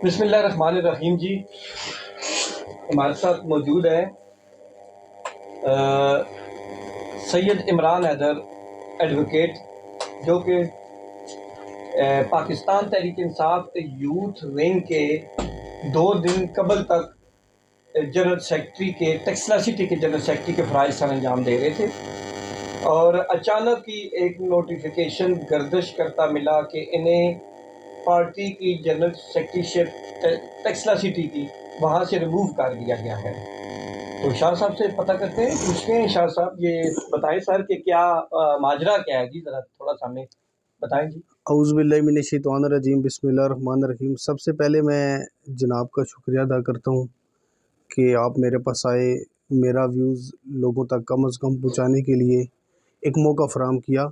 बिस्मिल्लाहिर्रहमानिर्रहीम जी। हमारे साथ मौजूद है सैयद इमरान हैदर एडवोकेट, जो कि पाकिस्तान तहरीक इंसाफ यूथ विंग के 2 दिन कबल तक जनरल सेक्रेटरी के टेक्सला सिटी के जनरल सेक्रेटरी के फ़राइज़ सर अंजाम दे रहे थे और अचानक ही एक नोटिफिकेशन गर्दिश करता मिला कि इन्हें पार्टी की जनरल सेक्रेटरीशिप टेक्सला सिटी की वहाँ से रिमूव कर दिया गया है। तो शाह साहब से पता करते हैं, पूछते हैं। शाह साहब ये बताएं सर कि क्या माजरा क्या है जी, ज़रा थोड़ा सा हमें बताएं जी। औज़ुबिल्लाहिमिनश्शैतानिर्रजीम बिस्मिल्लाहिर्रहमानिर्रहीम। सबसे पहले मैं जनाब का शुक्रिया अदा करता हूँ कि आप मेरे पास आए, मेरा व्यूज़ लोगों तक कम अज़ कम पहुँचाने के लिए एक मौका फ़राहम किया।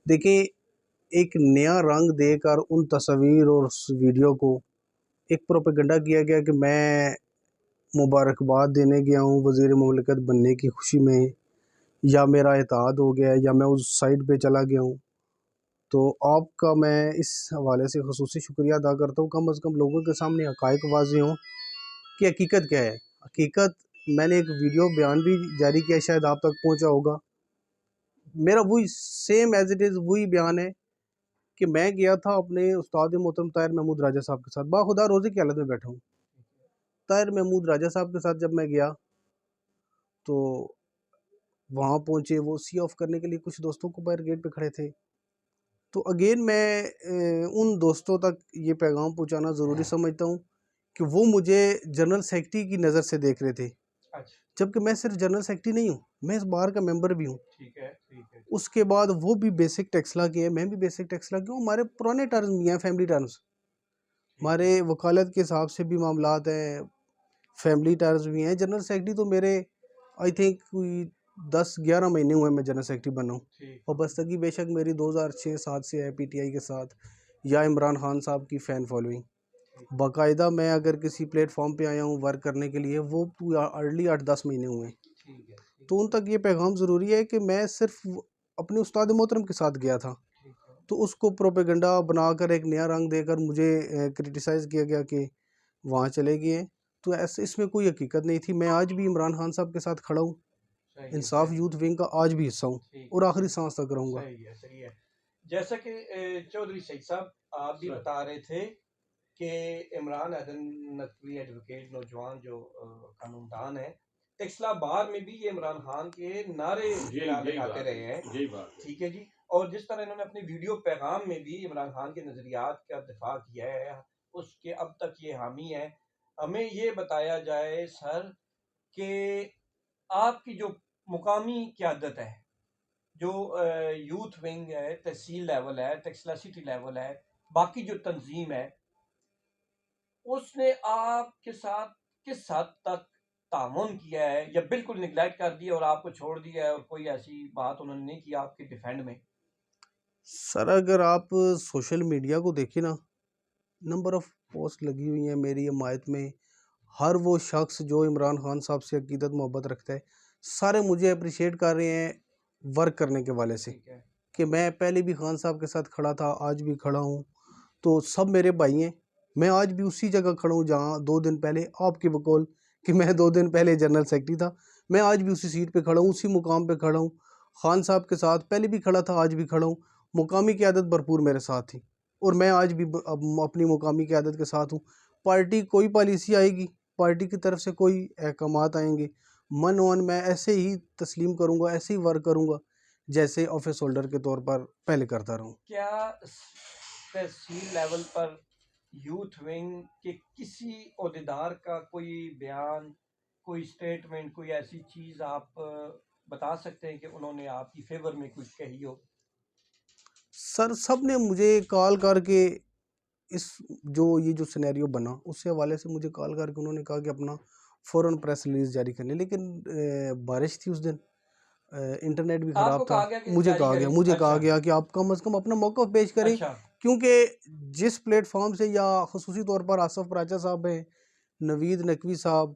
देखिए, एक नया रंग देकर उन तस्वीर और उस वीडियो को एक प्रोपेगेंडा किया गया कि मैं मुबारकबाद देने गया हूँ वज़ीर मुमलिकत बनने की खुशी में, या मेरा इत्तेहाद हो गया है, या मैं उस साइट पे चला गया हूँ। तो आपका मैं इस हवाले से ख़ुसूसी शुक्रिया अदा करता हूँ। कम अज़ कम लोगों के सामने हक़ाइक़ वाज़ेह हों कि हकीकत क्या है। हकीकत, मैंने एक वीडियो बयान भी जारी किया, शायद आप तक पहुँचा होगा। मेरा वही सेम एज़ इट इज़ वही बयान है कि मैं गया था अपने उस्ताद मोहतरम ताहिर महमूद राजा साहब के साथ, बाखुदा रोज़े की हालत में बैठा हूँ। ताहिर महमूद राजा साहब के साथ जब मैं गया तो वहाँ पहुँचे, वो सी ऑफ करने के लिए कुछ दोस्तों को बाहर गेट पे खड़े थे। तो अगेन मैं उन दोस्तों तक ये पैगाम पहुंचाना ज़रूरी समझता हूँ कि वो मुझे जनरल सेक्रेटरी की नज़र से देख रहे थे, जबकि मैं सिर्फ जनरल सेक्रेटरी नहीं हूँ, मैं इस बार का मेंबर भी हूँ। ठीक है, ठीक है। उसके बाद वो भी बेसिक टेक्सला के हैं, मैं भी बेसिक टेक्सला के हूँ। हमारे पुराने टर्म्स भी हैं, फैमिली टर्म्स। हमारे वकालत के हिसाब से भी मामलात हैं, फैमिली टर्म्स भी हैं। जनरल सेक्रेटरी तो मेरे आई थिंक कोई 10-11 महीने हुए मैं जनरल सेक्रेटरी बना हूँ। और बस्तगी बेशक मेरी 2006-07 से है पीटीआई के साथ, या इमरान खान साहब की फ़ैन फॉलोइंग। बाकायदा मैं अगर किसी प्लेटफॉर्म पे आया हूँ वर्क करने के लिए, वो अर्ली 8-10 महीने हुए। तो उन तक ये पैगाम ज़रूरी है कि मैं सिर्फ अपने उस्ताद मोहतरम के साथ गया था, तो उसको प्रोपेगेंडा बनाकर एक नया रंग देकर मुझे क्रिटिसाइज़ किया गया कि वहाँ चले गए। तो ऐसे इसमें कोई हकीकत नहीं थी। मैं आज भी इमरान खान साहब के साथ खड़ा हूँ, इंसाफ यूथ विंग का आज भी हिस्सा हूँ और आखिरी सांस तक रहूँगा। सही है, सही है। जैसा कि चौधरी सईद साहब आप भी बता रहे थे कि इमरान हैदर नकवी एडवोकेट नौजवान जो कानूनदान है, टेक्सला बार में भी ये इमरान खान के नारे लगाते रहे हैं। ठीक है जी। और जिस तरह इन्होंने अपनी वीडियो पैगाम में भी इमरान खान के नज़रियात का दिफा किया है, उसके अब तक ये हामी है। हमें ये बताया जाए सर कि आपकी जो मुकामी क़यादत है, जो यूथ विंग है, तहसील लेवल है, टेक्सला सिटी लेवल है, बाकी जो तंजीम है, उसने आपके साथ किस हद तक तामुन किया है या बिल्कुल निगलेक्ट कर दिया और आपको छोड़ दिया है और कोई ऐसी बात उन्होंने नहीं की आपके डिफेंड में? सर, अगर आप सोशल मीडिया को देखें ना, नंबर ऑफ़ पोस्ट लगी हुई हैं मेरी हिमायत में। हर वो शख्स जो इमरान खान साहब से अकीदत मोहब्बत रखता है, सारे मुझे अप्रिशिएट कर रहे हैं वर्क करने के वाले से, कि मैं पहले भी खान साहब के साथ खड़ा था, आज भी खड़ा हूँ। तो सब मेरे भाई हैं। मैं आज भी उसी जगह खड़ा हूँ जहाँ 2 दिन पहले आपकी बकौल कि मैं 2 दिन पहले जनरल सेक्रेटरी था। मैं आज भी उसी सीट पे खड़ा हूँ, उसी मुकाम पे खड़ा हूँ। खान साहब के साथ पहले भी खड़ा था, आज भी खड़ा हूँ। मुकामी क़यादत भरपूर मेरे साथ थी और मैं आज भी अपनी मुकामी क़यादत के साथ हूँ। पार्टी कोई पॉलिसी आएगी, पार्टी की तरफ से कोई अहकामात आएंगे, मन वन मैं ऐसे ही तस्लीम करूँगा, ऐसे ही वर्क करूँगा जैसे ऑफिस होल्डर के तौर पर पहले करता रहूँ। क्या तहसील लेवल पर यूथ विंग के किसी ओहदेदार का कोई बयान, कोई स्टेटमेंट, कोई ऐसी चीज़ आप बता सकते हैं कि उन्होंने आपकी फेवर में कुछ कही हो? सर, सब ने मुझे कॉल करके इस ये जो सिनेरियो बना, उससे हवाले से मुझे कॉल करके उन्होंने कहा कि अपना फ़ौरन प्रेस रिलीज़ जारी करनी, लेकिन बारिश थी उस दिन, इंटरनेट भी ख़राब आपको था। कहा गया कि जारी करें? मुझे कहा अच्छा, गया कि आप कम अज़ कम अपना मौक़िफ़ पेश करें, अच्छा। क्योंकि जिस प्लेटफॉर्म से, या ख़ुसूसी तौर पर आसफ़ राजा साहब हैं, नवीद नकवी साहब,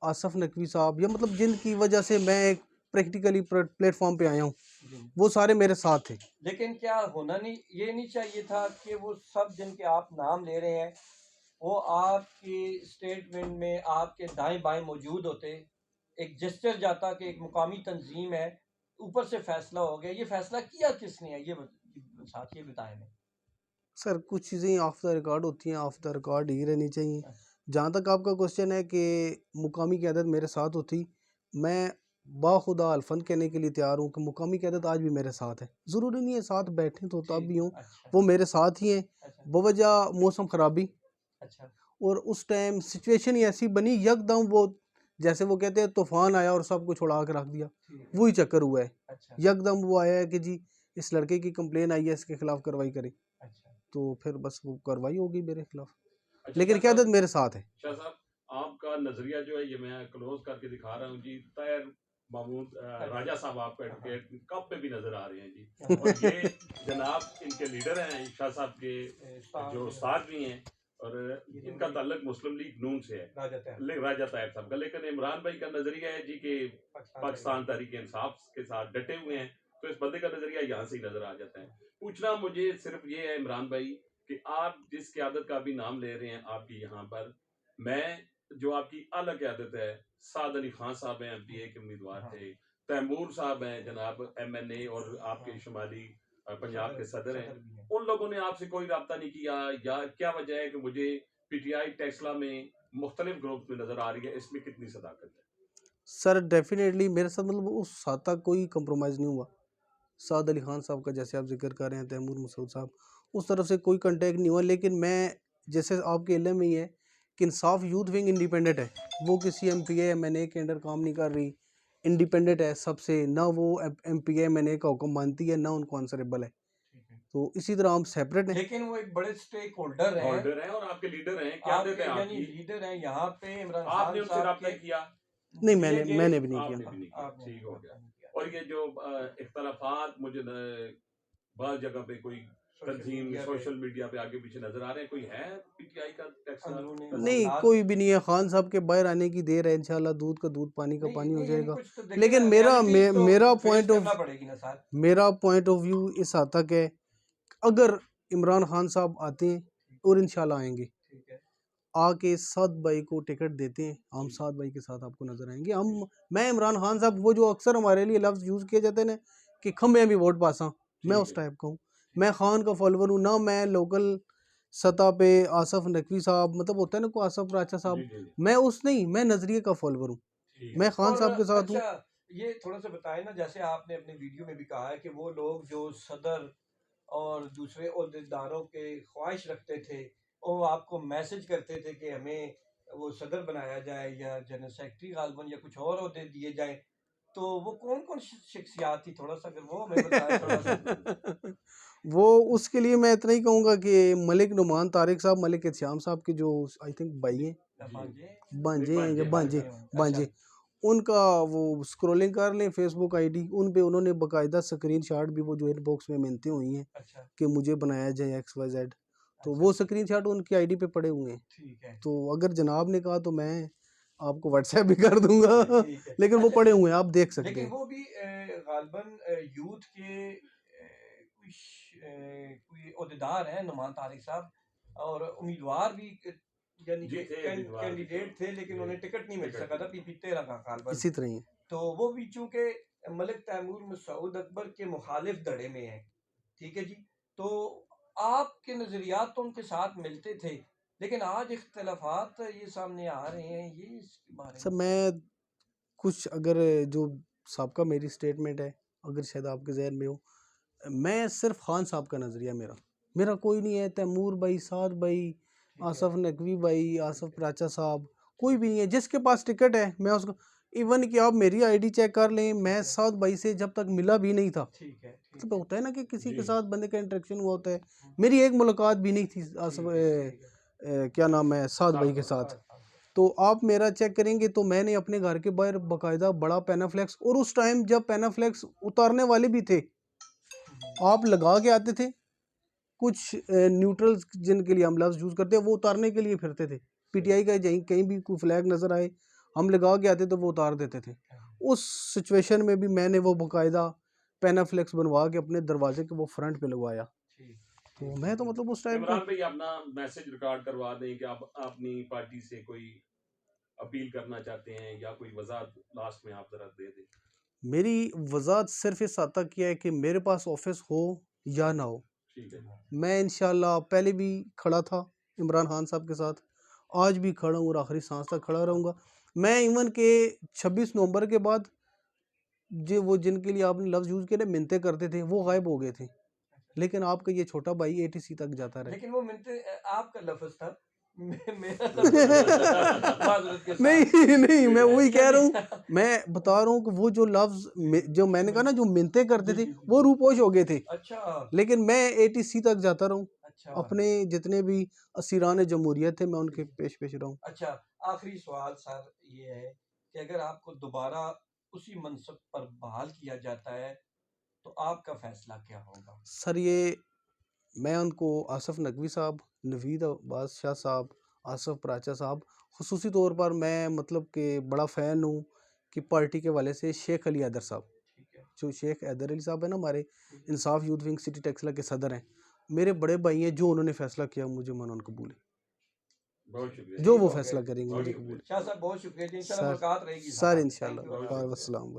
आसफ़ नकवी साहब, या मतलब जिनकी वजह से मैं एक प्रैक्टिकली प्लेटफॉर्म पे आया हूँ, वो सारे मेरे साथ थे। लेकिन क्या होना नहीं चाहिए था कि वो सब जिनके आप नाम ले रहे हैं, वो आपकी स्टेटमेंट में आपके दाएं बाएं मौजूद होते, एक जेस्चर जाता कि एक मुकामी तंजीम है, ऊपर से फैसला हो गया। ये फैसला किया किसने है, ये साथ ये बताएं। सर कुछ चीज़ें ऑफ द रिकॉर्ड होती हैं, ऑफ द रिकॉर्ड ही रहनी चाहिए। जहाँ तक आपका क्वेश्चन है कि मुकामी क़यादत मेरे साथ होती, मैं बाखुदा अल्फंद कहने के लिए तैयार हूँ कि मुकामी क़यादत आज भी मेरे साथ है। ज़रूरी नहीं है साथ बैठे तो तब भी हों, वो मेरे साथ ही हैं। बवजह मौसम ख़राबी और उस टाइम सिचुएशन ही ऐसी बनी, यकदम वो जैसे वो कहते हैं तूफ़ान आया और सब कुछ उड़ा के रख दिया, वही चक्कर हुआ है। यकदम वो आया है कि जी इस लड़के की कंप्लेन आई है, इसके खिलाफ कार्रवाई करें। तो फिर बस वो कार्रवाई होगी मेरे खिलाफ। लेकिन क़यादत मेरे साथ है। शाह साहब, आपका नजरिया जो है, ये मैं क्लोज करके दिखा रहा हूँ जी। ताहिर महमूद राजा साहब आपको एडवोकेट कब पे भी नजर आ रहे हैं जी, और ये जनाब इनके लीडर हैं, शाह साहब के जो उस्ताद भी हैं, और इनका ताल्लुक मुस्लिम लीग नून से है, राजा ताहिर साहब का। लेकिन इमरान भाई का नजरिया है जी कि पाकिस्तान तहरीक इंसाफ के साथ डटे हुए हैं, तो इस बंदे का नजरिया यहाँ से ही नजर आ जाता है। पूछना मुझे सिर्फ ये है इमरान भाई कि आप जिस क़यादत का भी नाम ले रहे हैं आपकी यहाँ पर, मैं जो आपकी अलग क़यादत है, साद अली खान साहब हैं, MPA के उम्मीदवार थे, तैमूर साहब हैं जनाब MNA और आपके शुमाली पंजाब के सदर हैं, उन लोगों ने आपसे कोई रब्ता नहीं किया, या क्या वजह है कि मुझे PTI टेस्ला में मुख्तलिफ ग्रुप में नजर आ रही है, इसमें कितनी सदाकत है? सर डेफिनेटली मेरे साथ मतलब उस साथ तक कोई कंप्रोमाइज़ नहीं हुआ। साद अली खान साहब का जैसे आप जिक्र कर रहे हैं, तैमूर मसूद साहब, उस तरफ से कोई कांटेक्ट नहीं हुआ। लेकिन मैं जैसे आपके इल्म में ही है कि इंसाफ यूथ विंग इंडिपेंडेंट है, वो किसी MPA MNA के अंडर काम नहीं कर रही, इंडिपेंडेंट है सबसे, ना वो MPA MNA का हुक्म मानती है, ना उनको आंसरेबल है। तो इसी तरह हम सेपरेट हैं। लेकिन वो एक बड़े स्टेक होल्डर हैं और आपके लीडर हैं, क्या देते हैं यानी लीडर हैं यहाँ पे इमरान आपने खान उनसे साहब रब्ता के। किया? नहीं, मैंने भी नहीं आपने किया। भी नहीं किया, ठीक हो गया। और ये जो इख्तलाफात मुझे बहुत जगह पे कोई तंजीम सोशल मीडिया पे आगे पीछे नजर आ रहे हैं, कोई है PTI का टेक्सला? नहीं, कोई भी नहीं है। खान साहब के बाहर आने की देर है, इंशाल्लाह दूध का दूध पानी का पानी हो जाएगा। लेकिन मेरा पॉइंट ऑफ व्यू इस हद तक है, अगर इमरान खान साहब आते हैं और इंशाल्लाह आएंगे, आके साद भाई को टिकट देते हैं, हम साद भाई के साथ आपको नजर आएंगे। मैं इमरान खान साहब, वो जो अक्सर हमारे लिए लफ्ज़ यूज़ किए जाते हैं ना कि खम्बे भी वोट पासा, मैं उस टाइप का हूँ। मैं खान का फॉलोवर हूँ ना, मैं लोकल सतह पे आसफ नकवी साहब, मतलब होता है ना को आसफ राचा साहब, मैं उस नहीं, मैं नजरिए का फॉलोवर हूँ, मैं खान साहब के साथ हूँ। ये थोड़ा सा बताएं ना, जैसे आपने अपने वीडियो में भी कहा है कि वो लोग जो सदर और दूसरे ओहदेदारों के ख्वाहिश रखते थे, वो आपको मैसेज करते थे कि हमें वो सदर बनाया जाए या जनरल सेक्रेटरी गालबन या कुछ और ओहदे दिए जाए, तो वो कौन कौन शख्सियात थी, थोड़ा सा अगर वो हमें बताएं थोड़ा सा। वो उसके लिए मैं इतना ही कहूँगा कि मलिक नुमान तारिक साहब, मलिक इत्याम साहब के जो आई थिंक भाई हैं, बांजे, उनका वो स्क्रॉलिंग कर लें फेसबुक ID, उन पे उन्होंने बाकायदा स्क्रीनशॉट भी, वो जो इनबॉक्स में मिलती हुई हैं कि मुझे बनाया जाए XYZ, तो वो स्क्रीनशॉट उनकी ID पे पड़े हुए हैं। तो अगर जनाब ने कहा तो मैं आपको व्हाट्सएप भी कर दूंगा, लेकिन वो पड़े हुए हैं, आप देख सकते हैं। लेकिन वो भी गालबन यूथ के कोई ओहदेदार हैं, नुमान तारिक साहब, और उम्मीदवार भी यानी कैंडिडेट थे, लेकिन उन्हें टिकट नहीं मिल सका था PP13 का गालबन। इसी तरह ही तो वो भी चूंकि मलिक तैमूर मसूद अकबर के मुखालिफ धड़े में है, ठीक है जी, तो आपके नजरियात तो उनके साथ मिलते थे, लेकिन आज इख्तलाफात ये सामने आ रहे हैं, ये इसके बारे में सर मैं कुछ अगर जो साहब का मेरी स्टेटमेंट है, अगर शायद आपके जहन में हो, मैं सिर्फ खान साहब का नज़रिया मेरा कोई नहीं है। तैमूर भाई, साद भाई, आसफ नकवी भाई, आसफ राचा साहब, कोई भी नहीं है। जिसके पास टिकट है मैं उसको, इवन कि आप मेरी ID चेक कर लें, मैं साद भाई से जब तक मिला भी नहीं था। तो होता है ना कि किसी के साथ बंदे का इंटरेक्शन हुआ होता है, मेरी एक मुलाकात भी नहीं थी आसफ क्या नाम है साद भाई के साथ। तो आप मेरा चेक करेंगे तो मैंने अपने घर के बाहर बाकायदा बड़ा पैनाफ्लेक्स, और उस टाइम जब पैनाफ्लेक्स उतारने वाले भी थे, आप लगा के आते थे, कुछ न्यूट्रल्स जिनके लिए हम लफ्ज़ यूज़ करते हैं, वो उतारने के लिए फिरते थे। PTI का कहीं भी कोई फ्लैग नज़र आए, हम लगा के आते तो वो उतार देते थे। उस सिचुएशन में भी मैंने वो बाकायदा पैनाफ्लेक्स बनवा के अपने दरवाजे के वो फ्रंट पे लगवाया। तो मैं तो मतलब उस टाइम इमरान भाई अपना मैसेज रिकॉर्ड करवा दें कि आप अपनी पार्टी से कोई अपील करना चाहते हैं या कोई वजाहत लास्ट में आप जरा दे दें। मेरी वजाहत सिर्फ इस हद तक किया है कि मेरे पास ऑफिस हो या ना हो, ठीक है। मैं इंशाल्लाह पहले भी खड़ा था इमरान खान साहब के साथ, आज भी खड़ा हूँ और आखिरी सांस तक खड़ा रहूँगा। मैं इवन के 26 नवंबर के बाद जो वो जिनके लिए आपने लफ्ज़ यूज़ किए ना मिन्नतें करते थे वो गायब हो गए थे, लेकिन आपका ये छोटा भाई एटीसी तक जाता रहे। लेकिन वो मिलते आपका लफ्ज था, मेरा लफ्ज माजरत के साथ। नहीं नहीं, मैं वही कह रहा हूँ, चलिए। मैं बता रहा हूँ कि वो जो लफ्ज़ जो मैंने कहा ना जो मिन्नतें करते जी, थे जी, जी। वो रूपोश हो गए थे, अच्छा लेकिन मैं एटीसी तक जाता रहूँ। अच्छा अपने जितने भी असीरान जमहूरियत थे मैं उनके पेश पेश रहूँ। अच्छा। आखिरी सवाल सर ये है कि अगर आपको दोबारा उसी मनसब पर बहाल किया जाता है तो आपका फैसला क्या होगा? सर ये मैं उनको आसफ़ नकवी साहब, नवीद अब्बास शाह साहब, आसफ़ प्राचा साहब, ख़ुसूसी तौर पर मैं मतलब कि बड़ा फ़ैन हूँ कि पार्टी के हवाले से शेख अली हैदर साहब, ठीक है, जो शेख हैदर अली साहब है ना हमारे ठीक है। इंसाफ यूथ विंग सिटी टेक्सला के सदर हैं, मेरे बड़े भाई हैं, जो उन्होंने फ़ैसला किया मुझे मन कबूल है, बहुत शुक्रिया। जो ठीक वो हो गए। फ़ैसला करेंगे बहुत मुझे शुक्रिया। कबूल है। शाह साहब बहुत शुक्रिया जी, इंशाल्लाह सर मुलाकात रहेगी सर साहब। थैंक इंशाल्लाह यू बहुत अल्लाह शुक्रिया। हाफ़िज़। अस्सलाम।